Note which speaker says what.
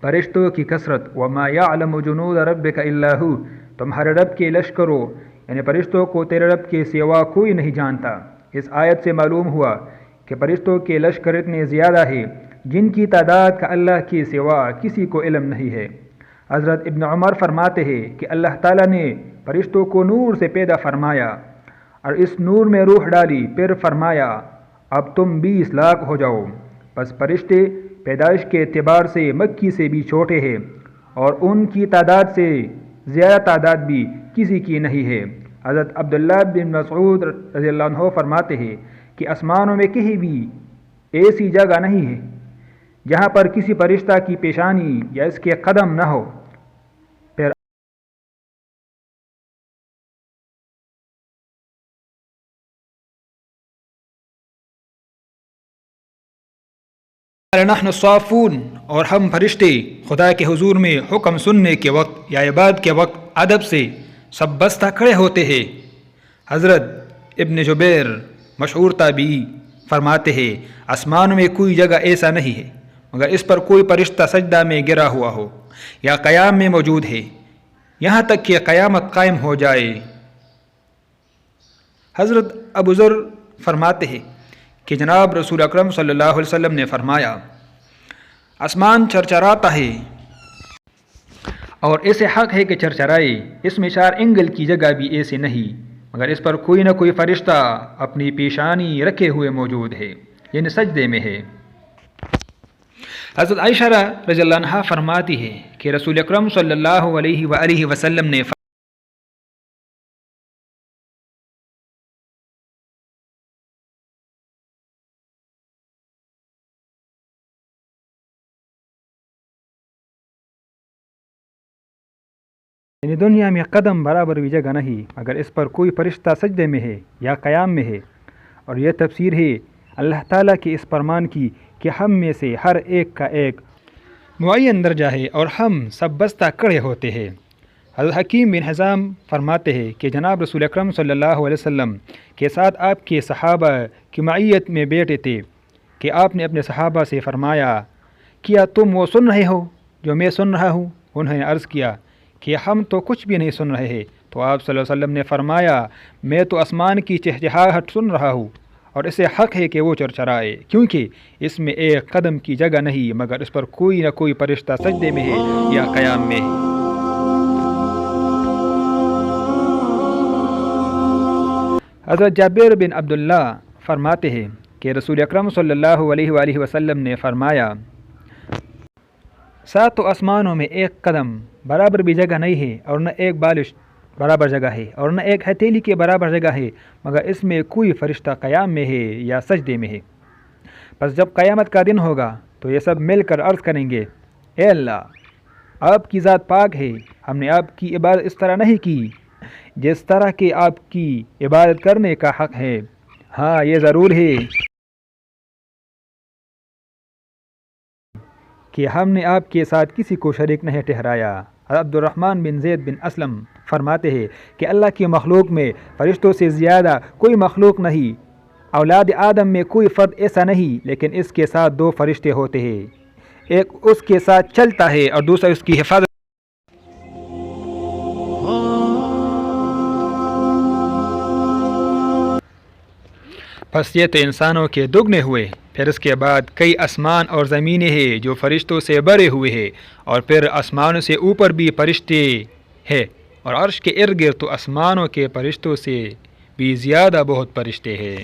Speaker 1: فرشتوں کی کثرت، وما یعلم جنود ربک الا ہو، تمہارے رب کے لشکروں یعنی فرشتوں کو تیرے رب کے سوا کوئی نہیں جانتا۔ اس آیت سے معلوم ہوا کہ فرشتوں کے لشکر اتنے زیادہ ہیں جن کی تعداد کا اللہ کے سوا کسی کو علم نہیں ہے۔ حضرت ابن عمر فرماتے ہیں کہ اللہ تعالیٰ نے فرشتوں کو نور سے پیدا فرمایا اور اس نور میں روح ڈالی، پھر فرمایا اب تم 20 لاکھ ہو جاؤ۔ پس فرشتے پیدائش کے اعتبار سے مکی سے بھی چھوٹے ہیں اور ان کی تعداد سے زیادہ تعداد بھی کسی کی نہیں ہے۔ حضرت عبداللہ بن مسعود رضی اللہ عنہ فرماتے ہیں کہ آسمانوں میں کہیں بھی ایسی جگہ نہیں ہے جہاں پر کسی فرشتہ کی پیشانی یا اس کے قدم نہ ہو۔ پھر نحن الصافون، اور ہم فرشتے خدا کے حضور میں حکم سننے کے وقت یا عبادت کے وقت ادب سے سب بستہ کھڑے ہوتے ہیں۔ حضرت ابن جبیر مشہور تابعی فرماتے ہیں آسمان میں کوئی جگہ ایسا نہیں ہے مگر اس پر کوئی فرشتہ سجدہ میں گرا ہوا ہو یا قیام میں موجود ہے یہاں تک کہ قیامت قائم ہو جائے۔ حضرت ابو ذر فرماتے ہیں کہ جناب رسول اکرم صلی اللہ علیہ وسلم نے فرمایا آسمان چرچراتا ہے اور ایسے حق ہے کہ چرچرائے، اس میں 4 انگل کی جگہ بھی ایسے نہیں مگر اس پر کوئی نہ کوئی فرشتہ اپنی پیشانی رکھے ہوئے موجود ہے، یعنی سجدے میں ہے۔ حضرت عائشہ رضی اللہ عنہا فرماتی ہے کہ رسول اکرم صلی اللہ علیہ وآلہ وسلم نے یعنی دنیا میں قدم برابر بھی جگہ نہیں مگر اس پر کوئی فرشتہ سجدے میں ہے یا قیام میں ہے، اور یہ تفسیر ہے اللہ تعالیٰ کے اس فرمان کی کہ ہم میں سے ہر ایک کا ایک معین درجہ ہے اور ہم سب بستہ کھڑے ہوتے ہیں۔ حضرت حکیم بن حزام فرماتے ہیں کہ جناب رسول اکرم صلی اللہ علیہ وسلم کے ساتھ آپ کے صحابہ کی معیت میں بیٹھے تھے کہ آپ نے اپنے صحابہ سے فرمایا کیا تم وہ سن رہے ہو جو میں سن رہا ہوں؟ انہوں نے عرض کیا کہ ہم تو کچھ بھی نہیں سن رہے ہیں، تو آپ صلی اللہ علیہ وسلم نے فرمایا میں تو آسمان کی چہچہاہٹ سن رہا ہوں اور اسے حق ہے کہ وہ چرچرائے، کیونکہ اس میں ایک قدم کی جگہ نہیں مگر اس پر کوئی نہ کوئی فرشتہ سجدے میں ہے یا قیام میں ہے۔ حضرت جابر بن عبداللہ فرماتے ہیں کہ رسول اکرم صلی اللہ علیہ وآلہ وسلم نے فرمایا 7 آسمانوں میں ایک قدم برابر بھی جگہ نہیں ہے اور نہ ایک بالش برابر جگہ ہے اور نہ ایک ہتھیلی کے برابر جگہ ہے مگر اس میں کوئی فرشتہ قیام میں ہے یا سجدے میں ہے۔ پس جب قیامت کا دن ہوگا تو یہ سب مل کر عرض کریں گے اے اللہ آپ کی ذات پاک ہے، ہم نے آپ کی عبادت اس طرح نہیں کی جس طرح کہ آپ کی عبادت کرنے کا حق ہے، ہاں یہ ضرور ہے کہ ہم نے آپ کے ساتھ کسی کو شریک نہیں ٹھہرایا۔ عبد الرحمن بن زید بن اسلم فرماتے ہیں کہ اللہ کی مخلوق میں فرشتوں سے زیادہ کوئی مخلوق نہیں، اولاد آدم میں کوئی فرد ایسا نہیں لیکن اس کے ساتھ 2 فرشتے ہوتے ہیں، ایک اس کے ساتھ چلتا ہے اور دوسرا اس کی حفاظت۔ پس یہ تو انسانوں کے دگنے ہوئے، پھر اس کے بعد کئی آسمان اور زمینیں ہیں جو فرشتوں سے بھرے ہوئے ہیں، اور پھر آسمانوں سے اوپر بھی فرشتے ہیں، اور عرش کے ارد گرد تو آسمانوں کے فرشتوں سے بھی زیادہ بہت فرشتے ہیں۔